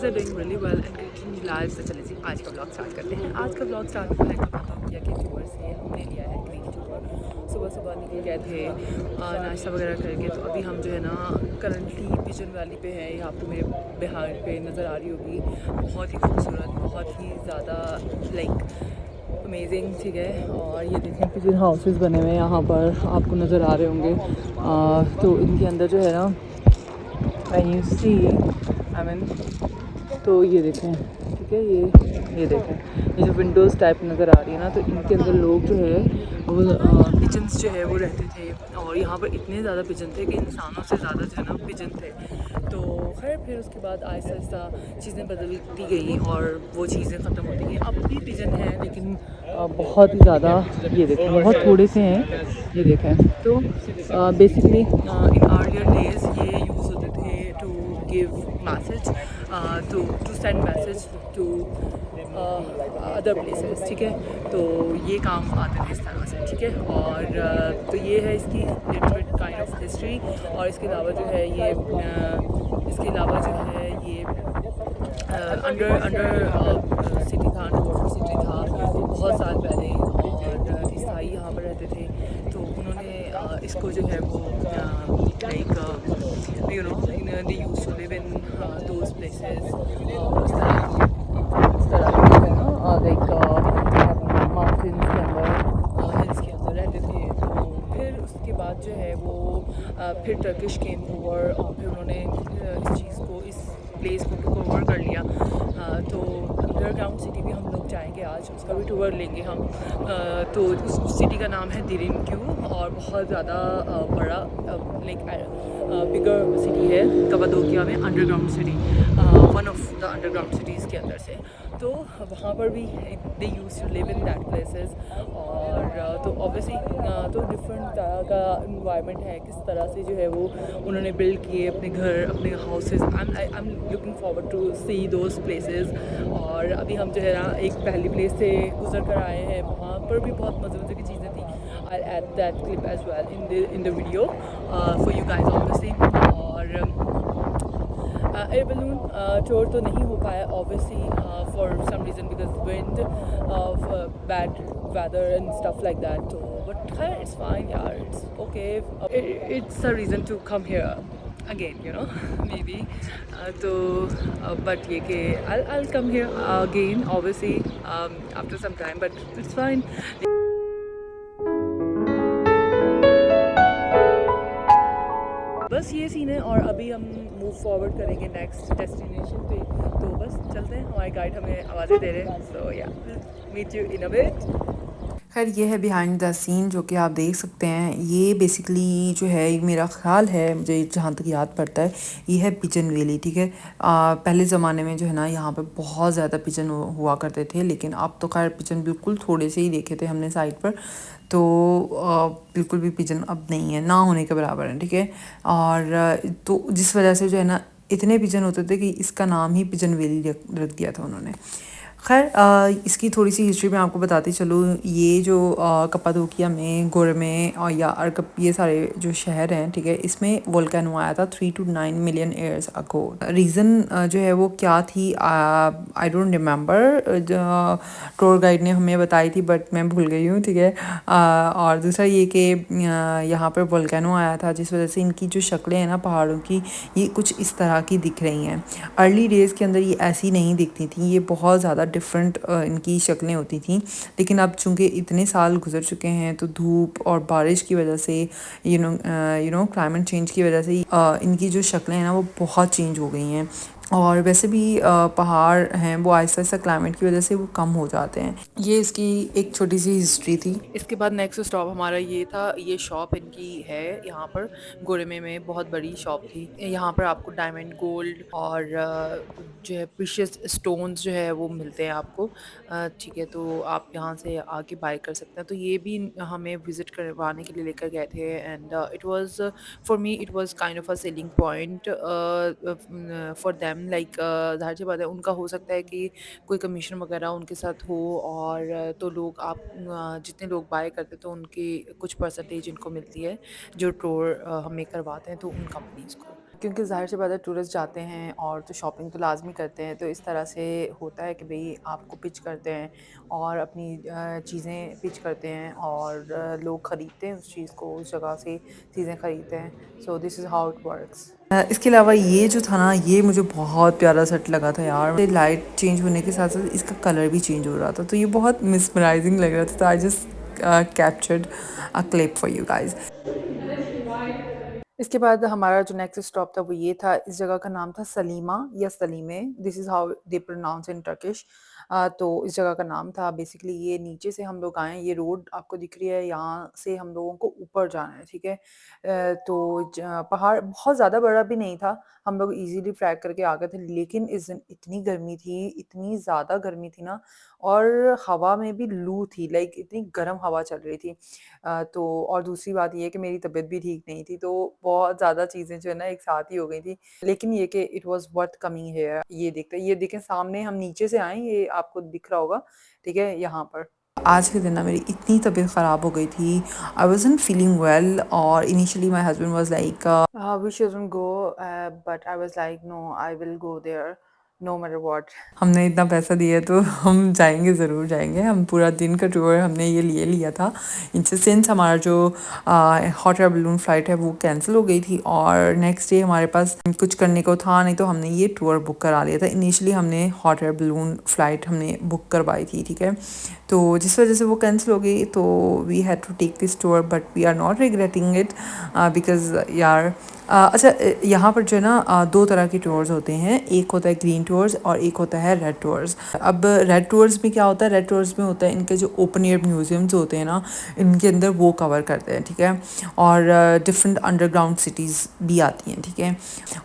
Things are doing really well and greeting life. तो चलिए जी आज का ब्लॉग स्टार्ट करते हैं। आज का ब्लॉग स्टार्ट हुआ है कपाडोकिया के टूर से। हमने लिया है ग्रीन टूर। सुबह सुबह निकल गए थे नाश्ता वगैरह करके। तो अभी हम जो है ना करंटली पिजन वैली पे है। यहाँ पे मेरे बिहार पे नज़र आ रही होगी, बहुत ही खूबसूरत, बहुत ही ज़्यादा लाइक अमेजिंग, ठीक है। और ये देखें पिजन हाउसेस बने हुए हैं यहाँ पर, आपको नज़र आ रहे होंगे। तो इनके अंदर जो है ना when you see I mean, तो ये देखें, ठीक है, ये देखें, ये जो विंडोज़ टाइप नज़र आ रही है ना, तो इनके अंदर लोग जो है वो पिजन्स जो है वो रहते थे। और यहाँ पर इतने ज़्यादा पिजन थे कि इंसानों से ज़्यादा जो है ना पिजन थे। तो खैर फिर उसके बाद आहिस्ता आहिस्ता चीज़ें बदलती गई और वो चीज़ें ख़त्म होती गई। अब भी पिजन है लेकिन बहुत ही ज़्यादा, ये देखें बहुत थोड़े से हैं, ये देखें। तो बेसिकली इन अर्लियर डेज ये यूज़ होते थे to give message, to send message to other places, ठीक है। तो ये काम आते थे इस तरह से, ठीक है। और तो ये है इसकी little bit kind of history. और इसके अलावा जो है ये इसके अलावा जो है ये अंडर अंडर सिटी था, अंडर वाटर सिटी था बहुत साल पहले। और ईसाई यहाँ पर रहते थे, तो उन्होंने इसको जो है वो like you know they used to live in those places. इस तरह के जो है ना लाइक माउंटेन्स के अंदर, हिल्स के अंदर रहते थे। तो फिर उसके बाद जो है वो फिर टर्किश केम ओवर और फिर उन्होंने इस चीज़ को, इस प्लेस को टुक ओवर कर लिया। तो अंडरग्राउंड सिटी भी हम लोग जाएंगे आज, उसका भी टूर लेंगे हम। तो उस सिटी का नाम है दिरिनक्यू और बहुत ज़्यादा बड़ा लाइक बिगर सिटी है कपाडोकिया में, underground city, one of the underground cities के अंदर से। तो वहाँ पर भी they use to live in that places. और तो ऑब्वियसली तो डिफरेंट तरह का इन्वायरमेंट है, किस तरह से जो है वो उन्होंने बिल्ड किए अपने घर, अपने houses. I am looking forward to see those places. और अभी हम जो है ना एक पहली प्लेस से गुजर कर आए हैं, वहाँ पर भी बहुत मज़े मज़े की चीज़ें थी। I add that clip as well in the video for you guys obviously. और एयर बलून टूर तो नहीं हो पाया obviously for some reason because wind of bad weather and stuff like that. So, but it's fine, yeah, it's okay. It's a reason to come here again, you know, maybe. So, but ये कि I'll come here again, obviously, after some time, but it's fine. बस ये scene है और अभी हम move forward करेंगे next destination पे। तो बस चलते हैं, हमारे गाइड हमें आवाज़ें दे रहे हैं। So yeah meet you in a bit. खैर ये है बिहाइंड द सीन जो कि आप देख सकते हैं। ये बेसिकली जो है मेरा ख़्याल है, मुझे जहाँ तक याद पड़ता है, ये है पिजन वैली, ठीक है। पहले ज़माने में जो है ना यहाँ पे बहुत ज़्यादा पिजन हुआ करते थे, लेकिन अब तो खैर पिजन बिल्कुल थोड़े से ही देखे थे हमने साइड पर। तो बिल्कुल भी पिजन अब नहीं है, ना होने के बराबर है, ठीक है। और तो जिस वजह से जो है ना इतने पिजन होते थे कि इसका नाम ही पिजन वैली रख दिया था उन्होंने। खैर इसकी थोड़ी सी हिस्ट्री मैं आपको बताती चलूँ। ये जो कपाडोकिया में, गोरमे और या अर्कप, ये सारे जो शहर हैं, ठीक है, इसमें वोल्केनो आया था 3 to 9 million years ago. Reason जो है वो क्या थी, I don't remember, tour guide ने हमें बताई थी बट मैं भूल गई हूँ, ठीक है। और दूसरा ये कि यहाँ पर वोल्केनो आया था जिस वजह से इनकी जो शक्लें हैं ना पहाड़ों की, ये कुछ इस तरह की दिख रही हैं। अर्ली डेज़ के अंदर ये ऐसी नहीं दिखती थी, ये बहुत ज़्यादा डिफरेंट इनकी शक्लें होती थी। लेकिन अब चूँकि इतने साल गुजर चुके हैं तो धूप और बारिश की वजह से, यू नो क्लाइमेट चेंज की वजह से इनकी जो शक्लें हैं ना वो बहुत चेंज हो गई हैं। और वैसे भी पहाड़ हैं वो आहिस्ता आहिस्ता क्लाइमेट की वजह से वो कम हो जाते हैं। ये इसकी एक छोटी सी हिस्ट्री थी। इसके बाद नेक्स्ट स्टॉप हमारा ये था। ये शॉप इनकी है यहाँ पर गोरेमे में, बहुत बड़ी शॉप थी। यहाँ पर आपको डायमंड, गोल्ड और जो है प्रीशियस स्टोन्स जो है वो मिलते हैं आपको, ठीक है। तो आप यहाँ से आके बाय कर सकते हैं। तो ये भी हमें विज़िट करवाने के लिए लेकर गए थे and it was for me, it was kind of a selling point for them. Like ज़ाहिर सी बात है, उनका हो सकता है कि कोई कमीशन वगैरह उनके साथ हो। और तो लोग आप जितने लोग बाय करते तो उनकी कुछ परसेंटेज इनको मिलती है जो टूर हमें करवाते हैं, तो उन कंपनीज़ को। क्योंकि ज़ाहिर सी बात है टूरिस्ट जाते हैं और तो शॉपिंग तो लाजमी करते हैं, तो इस तरह से होता है कि भाई आपको पिच करते हैं और अपनी चीज़ें पिच करते हैं और लोग ख़रीदते हैं उस चीज़ को, उस जगह से चीज़ें ख़रीदते हैं। So this is how it works. इसके अलावा ये जो था ना, ये मुझे बहुत प्यारा सेट लगा था यार। लाइट चेंज होने के साथ साथ इसका कलर भी चेंज हो रहा था, तो ये बहुत मिसमराइजिंग लग रहा था। तो I just captured a clip for you guys. इसके बाद हमारा जो नेक्स्ट स्टॉप था वो ये था। इस जगह का नाम था सलीमा या Salime, this is how they pronounce in Turkish. तो इस जगह का नाम था बेसिकली। ये नीचे से हम लोग आए, ये रोड आपको दिख रही है, यहाँ से हम लोगों को ऊपर जाना है, ठीक है। तो पहाड़ बहुत ज़्यादा बड़ा भी नहीं था, हम लोग इजीली ट्रैक करके आ गए थे। लेकिन इस दिन इतनी गर्मी थी, इतनी ज़्यादा गर्मी थी ना, और हवा में भी लू थी, लाइक इतनी गर्म हवा चल रही थी। तो और दूसरी बात ये है कि मेरी तबीयत भी ठीक नहीं थी, तो बहुत ज़्यादा चीज़ें जो है ना एक साथ ही हो गई थी। लेकिन ये कि it was worth coming here. ये देखें सामने हम नीचे से आए, ये आपको दिख रहा होगा, ठीक है, यहाँ पर। आज के दिन ना मेरी इतनी तबीयत ख़राब हो गई थी, आई वाज़न्ट फीलिंग वेल। और initially my husband was like we shouldn't go, but I was like no, I will go there no matter what. हमने इतना पैसा दिया तो हम जाएंगे, ज़रूर जाएंगे। हम पूरा दिन का टूर हमने ये लिया था इनसे, सिंस हमारा जो हॉट एयर बलून फ़्लाइट है वो कैंसिल हो गई थी और नेक्स्ट डे हमारे पास कुछ करने को था नहीं, तो हमने ये टूर बुक करा लिया था। इनिशियली हमने हॉट एयर बलून फ़्लाइट हमने बुक करवाई थी, ठीक है। तो जिस वजह से वो कैंसिल हो गई, तो we had to take this tour, but we are not regretting it because यार अच्छा, यहाँ पर जो है ना दो तरह के टूर्स होते हैं। एक होता है ग्रीन टूर्स और एक होता है रेड टूर्स। अब रेड टूर्स में क्या होता है, रेड टूर्स में होता है इनके जो ओपन एयर म्यूजियम्स होते हैं ना, इनके अंदर वो कवर करते हैं, ठीक है। और डिफरेंट अंडरग्राउंड सिटीज़ भी आती हैं, ठीक है।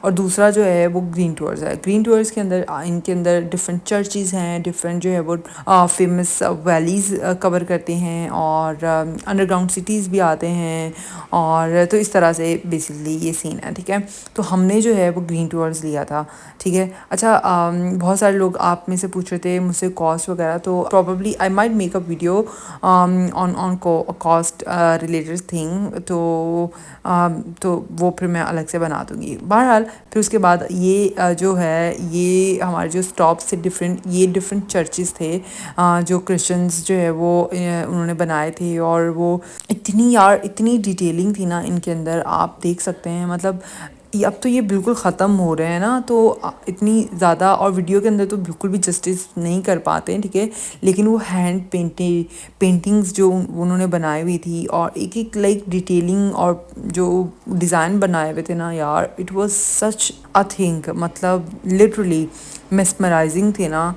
और दूसरा जो है वो ग्रीन टूर्स है। ग्रीन टूर्स के अंदर इनके अंदर डिफरेंट चर्चेज़ हैं, डिफरेंट जो है वो फेमस वैलीज़ कवर करते हैं, और अंडरग्राउंड सिटीज़ भी आते हैं। और तो इस तरह से बेसिकली ये सीन है, ठीक है। तो हमने जो है वो ग्रीन टूर्स लिया था, ठीक है। अच्छा, बहुत सारे लोग आप में से पूछ रहे थे मुझसे कॉस्ट वगैरह, तो probably I might make a video on cost related thing, तो वो फिर मैं अलग से बना दूँगी। बहरहाल फिर उसके बाद ये जो है ये हमारे जो स्टॉप्स थे डिफरेंट चर्चेज़ थे जो क्रिश्चियंस जो है वो उन्होंने बनाए थे। और वो इतनी डिटेलिंग थी ना इनके अंदर, आप देख सकते हैं। मतलब अब तो ये बिल्कुल ख़त्म हो रहे हैं ना, तो इतनी ज़्यादा, और वीडियो के अंदर तो बिल्कुल भी जस्टिस नहीं कर पाते हैं, ठीक है। लेकिन वो हैंड पेंटिंग्स जो उन्होंने बनाई हुई थी, और एक लाइक डिटेलिंग और जो डिज़ाइन बनाए हुए थे ना यार, it was such a thing, मतलब लिटरली मेस्मराइजिंग थे ना।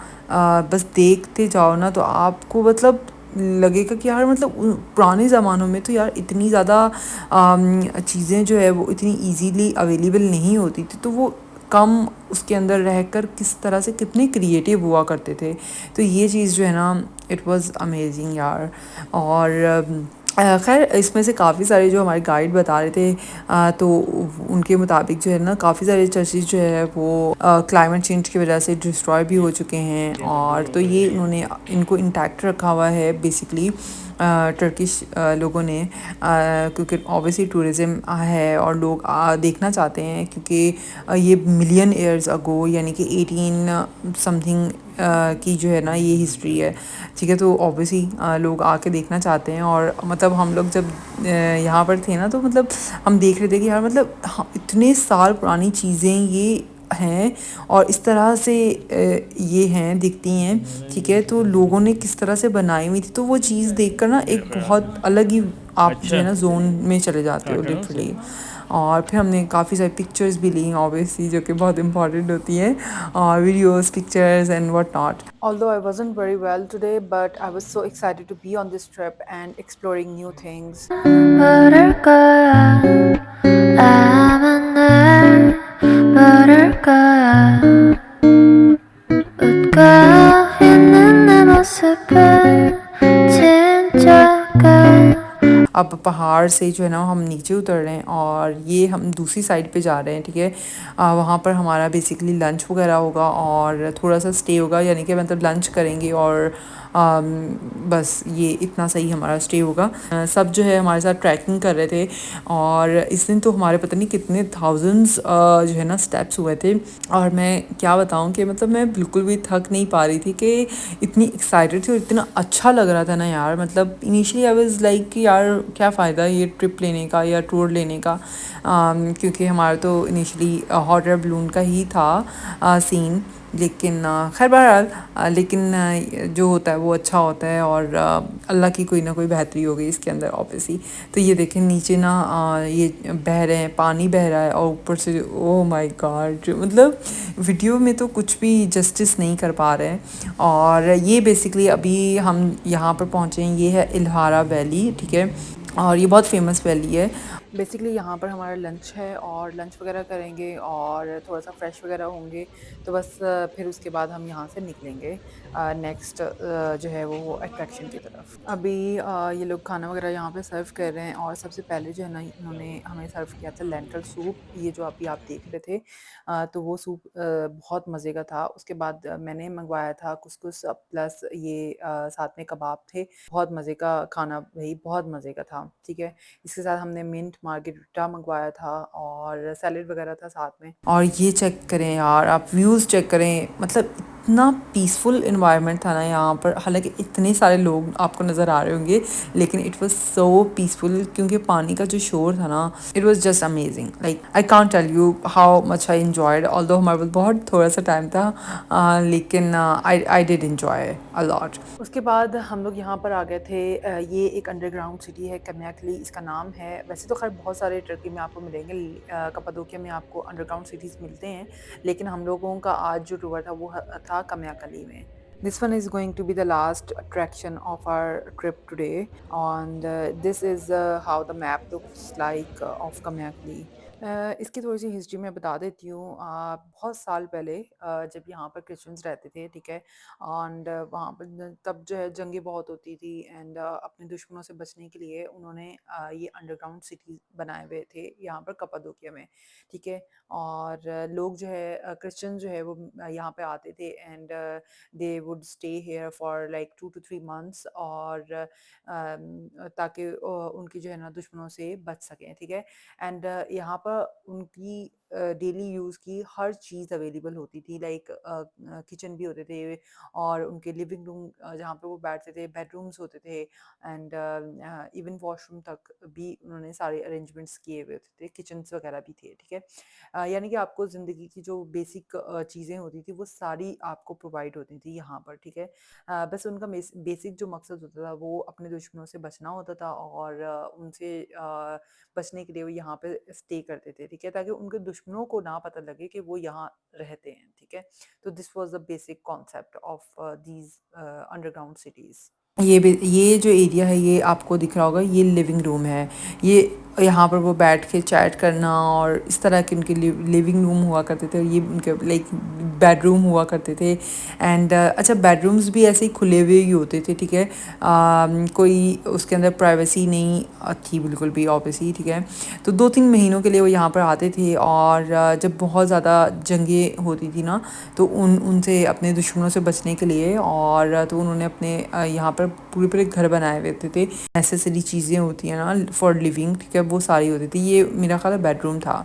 बस देखते जाओ ना तो आपको मतलब लगेगा कि यार, मतलब पुराने ज़मानों में तो यार इतनी ज़्यादा चीज़ें जो है वो इतनी इजीली अवेलेबल नहीं होती थी, तो वो कम उसके अंदर रहकर किस तरह से कितने क्रिएटिव हुआ करते थे। तो ये चीज़ जो है ना, इट वाज अमेजिंग यार। और खैर इसमें से काफ़ी सारे जो हमारे गाइड बता रहे थे, तो उनके मुताबिक जो है ना काफ़ी सारे चर्चेज जो है वो क्लाइमेट चेंज की वजह से डिस्ट्रॉय भी हो चुके हैं। और तो ये उन्होंने इनको इंटैक्ट रखा हुआ है बेसिकली टर्किश लोगों ने, क्योंकि ऑब्वियसली टूरिज़्म है और लोग देखना चाहते हैं, क्योंकि ये मिलियन ईयर्स अगो यानी कि 18 समथिंग की जो है ना ये हिस्ट्री है, ठीक है। तो ऑब्वियसली लोग आके देखना चाहते हैं। और मतलब हम लोग जब यहाँ पर थे ना, तो मतलब हम देख रहे थे कि यार मतलब इतने साल पुरानी चीज़ें ये हैं और इस तरह से ये हैं, दिखती हैं, ठीक है। तो लोगों ने किस तरह से बनाई हुई थी, तो वो चीज़ देखकर ना एक बहुत अलग ही आप जो है ना जोन में चले जाते हो लिटरली। और फिर हमने काफ़ी सारी पिक्चर्स भी ली ऑब्वियसली, जो कि बहुत इंपॉर्टेंट होती हैं, और videos, pictures and what not. Although I wasn't very well today, but I was so excited to be on this trip and exploring new things. अब पहाड़ से जो है ना हम नीचे उतर रहे हैं, और ये हम दूसरी साइड पे जा रहे हैं, ठीक है। वहाँ पर हमारा बेसिकली लंच वगैरह होगा और थोड़ा सा स्टे होगा, यानी कि मतलब लंच करेंगे और बस ये इतना सही हमारा स्टे होगा। सब जो है हमारे साथ ट्रैकिंग कर रहे थे और इस दिन तो हमारे पता नहीं कितने थाउजेंड्स जो है ना स्टेप्स हुए थे। और मैं क्या बताऊँ कि मतलब मैं बिल्कुल भी थक नहीं पा रही थी कि इतनी एक्साइटेड थी और इतना अच्छा लग रहा था ना यार। मतलब इनिशियली आई वाज लाइक कि यार क्या फ़ायदा ये ट्रिप लेने का या टूर लेने का, क्योंकि हमारा तो इनिशियली हॉट एयर बलून का ही था सीन। लेकिन खैर बहरहाल लेकिन जो होता है वो अच्छा होता है और अल्लाह की कोई ना कोई बेहतरी हो गई इसके अंदर ऑब्वियसली। तो ये देखें नीचे ना ये बह रहे हैं, पानी बह रहा है और ऊपर से ओह माय गॉड, मतलब वीडियो में तो कुछ भी जस्टिस नहीं कर पा रहे हैं। और ये बेसिकली अभी हम यहाँ पर पहुँचे हैं, ये है इल्हारा वैली, ठीक है। और ये बहुत फेमस वैली है। बेसिकली यहाँ पर हमारा लंच है और लंच वगैरह करेंगे और थोड़ा सा फ्रेश वगैरह होंगे। तो बस फिर उसके बाद हम यहाँ से निकलेंगे नेक्स्ट जो है वो अट्रैक्शन की तरफ। अभी ये लोग खाना वगैरह यहाँ पे सर्व कर रहे हैं और सबसे पहले जो है ना इन्होंने हमें सर्व किया था लेंटल सूप, ये जो अभी आप देख रहे थे। तो वो सूप बहुत मज़े का था। उसके बाद मैंने मंगवाया था कुसकुस प्लस ये साथ में कबाब थे। बहुत मज़े का खाना भाई, बहुत मज़े का था, ठीक है। इसके साथ हमने मिंट मार्गेरिटा मंगवाया था और सैलेड वगैरह था साथ में। और ये चेक करें यार, आप व्यूज़ चेक करें, मतलब इतना पीसफुल इन्वायरमेंट था ना यहाँ पर। हालांकि इतने सारे लोग आपको नज़र आ रहे होंगे लेकिन इट वाज सो पीसफुल क्योंकि पानी का जो शोर था ना, it was just amazing. Like I can't tell you how much I enjoyed, although हमारे पास बहुत थोड़ा सा टाइम था लेकिन I did enjoy a lot. उसके बाद हम लोग यहाँ पर आ गए थे। ये एक अंडरग्राउंड सिटी है, कन्याकुमारी इसका नाम है। वैसे तो खैर बहुत सारे टर्की में आपको मिलेंगे, कप्पाडोकिया में आपको अंडरग्राउंड सिटीज़ मिलते हैं, लेकिन हम लोगों का आज जो टूर था वो था कन्याकुमारी में। This one is going to be the last attraction of our trip today, and this is how the map looks like of Kamyakli. इसकी थोड़ी सी हिस्ट्री मैं बता देती हूँ। बहुत साल पहले जब यहाँ पर क्रिश्चियंस रहते थे, ठीक है, एंड वहाँ पर तब जो है जंगें बहुत होती थी एंड अपने दुश्मनों से बचने के लिए उन्होंने ये अंडरग्राउंड सिटी बनाए हुए थे यहाँ पर कप्पाडोकिया में, ठीक है। और लोग जो है क्रिश्चियन जो है वो यहाँ पे आते थे and they would stay here for like 2 to 3 months और ताकि उनकी जो है ना दुश्मनों से बच सकें, ठीक है। एंड यहाँ पर उनकी डेली यूज़ की हर चीज़ अवेलेबल होती थी, लाइक किचन भी होते थे और उनके लिविंग रूम जहाँ पे वो बैठते थे, बेडरूम्स होते थे एंड इवन वॉशरूम तक भी उन्होंने सारे अरेंजमेंट्स किए हुए होते थे, किचन्स वगैरह भी थे, ठीक है। यानी कि आपको ज़िंदगी की जो बेसिक चीज़ें होती थी वो सारी आपको प्रोवाइड होती थी यहाँ पर, ठीक है। बस उनका बेसिक जो मकसद होता था वो अपने दुश्मनों से बचना होता था और उनसे बचने के लिए वो यहाँ पे स्टे करते थे, ठीक है, ताकि उनके दुश्मनों को ना पता लगे कि वो यहाँ रहते हैं, ठीक है। तो this was the basic concept of these underground cities. ये जो एरिया है ये आपको दिख रहा होगा, ये लिविंग रूम है। ये यहाँ पर वो बैठ के चैट करना और इस तरह के उनके लिविंग रूम हुआ करते थे और ये उनके लाइक बेडरूम हुआ करते थे। एंड अच्छा, बेडरूम्स भी ऐसे ही खुले हुए ही होते थे, ठीक है। कोई उसके अंदर प्राइवेसी नहीं थी बिल्कुल भी ऑब्वियसली, ठीक है। तो 2-3 महीनों के लिए वो यहाँ पर आते थे और जब बहुत ज़्यादा जंगें होती थी ना तो उनसे अपने दुश्मनों से बचने के लिए और तो उन्होंने अपने यहाँ पर पूरे घर बनाए हुए थे। नेसेसरी चीज़ें होती हैं ना फॉर लिविंग, ठीक है, वो सारी होती थी। ये मेरा ख्याल है बेडरूम था।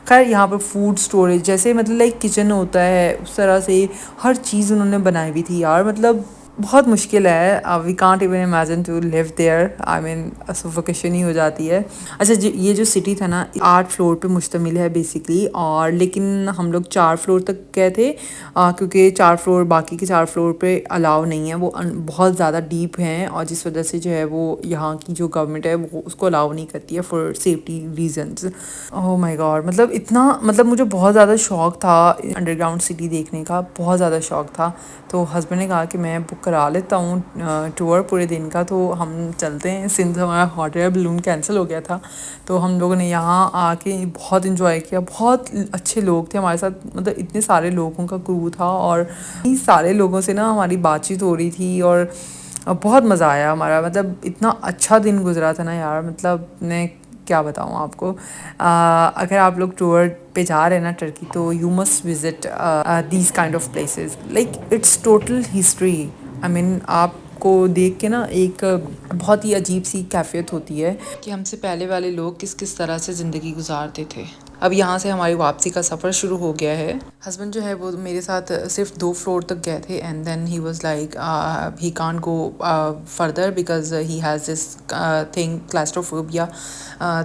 खैर यहाँ पर फूड स्टोरेज जैसे मतलब लाइक किचन होता है उस तरह से हर चीज़ उन्होंने बनाई हुई थी यार। मतलब बहुत मुश्किल है, we can't even imagine to live there, I mean suffocation ही हो जाती है। अच्छा ये जो सिटी था ना 8 फ्लोर पे मुश्तमिल है बेसिकली, और लेकिन हम लोग 4 फ्लोर तक गए थे क्योंकि 4 फ्लोर बाकी के 4 फ्लोर पे अलाउ नहीं है, वो बहुत ज़्यादा डीप हैं और जिस वजह से जो है वो यहाँ की जो गवर्नमेंट है वो उसको अलाउ नहीं करती है for safety reasons. Oh my God, मतलब इतना मतलब मुझे बहुत ज़्यादा शौक था अंडरग्राउंड सिटी देखने का, बहुत ज़्यादा शौक था। तो हस्बैंड ने कहा कि मैं बुक करा लेता हूँ टूर पूरे दिन का, तो हम चलते हैं। सिंस हमारा हॉट एयर बलून कैंसिल हो गया था तो हम लोगों ने यहाँ आके बहुत इन्जॉय किया। बहुत अच्छे लोग थे हमारे साथ, मतलब इतने सारे लोगों का क्रू था और इतने सारे लोगों से ना हमारी बातचीत हो रही थी और बहुत मज़ा आया हमारा। मतलब इतना अच्छा दिन गुजरा था ना यार, मतलब मैं क्या बताऊँ आपको। अगर आप लोग टूर पे जा रहे हैं ना टर्की तो you must visit these kind of places, like it's total history. I mean आपको को देख के ना एक बहुत ही अजीब सी कैफियत होती है कि हमसे पहले वाले लोग किस किस तरह से ज़िंदगी गुजारते थे। अब यहाँ से हमारी वापसी का सफ़र शुरू हो गया है। हस्बैंड जो है वो मेरे साथ सिर्फ 2 फ्लोर तक गए थे and then he was like he can't go further because he has this thing claustrophobia.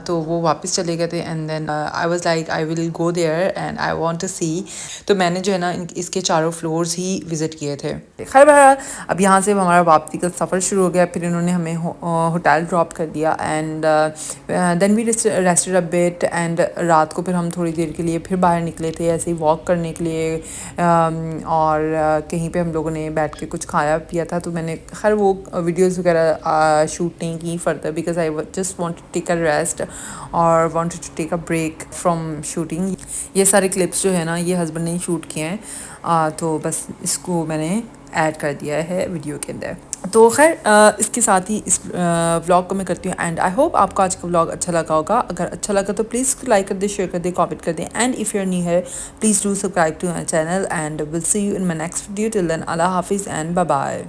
तो वो वापस चले गए थे and then I was like I will go there and I want to see. तो मैंने जो है ना इसके चारों फ्लोर्स ही विज़िट किए थे। खैर बहरहाल अब यहाँ से हमारा वापसी का सफ़र शुरू हो गया। फिर इन्होंने हमें होटल ड्रॉप कर दिया and then we rested a bit and रात को फिर हम थोड़ी देर के लिए फिर बाहर निकले थे ऐसे ही वॉक करने के लिए और कहीं पे हम लोगों ने बैठ के कुछ खाया पिया था। तो मैंने खैर वो वीडियोस वगैरह शूट नहीं की further because I just want to take a rest और wanted to take a break from shooting. ये सारे क्लिप्स जो है ना ये हस्बैंड ने शूट किए हैं तो बस इसको मैंने ऐड कर दिया है वीडियो के अंदर। तो खैर इसके साथ ही इस व्लॉग को मैं करती हूँ एंड आई होप आपको आज का व्लॉग अच्छा लगा होगा। अगर अच्छा लगा तो प्लीज़ लाइक कर दे, शेयर कर दे, कमेंट कर दे and if you are new here please do subscribe to my channel and will see you in my next video. Till then अल्लाह हाफिज़ एंड बाय बाय।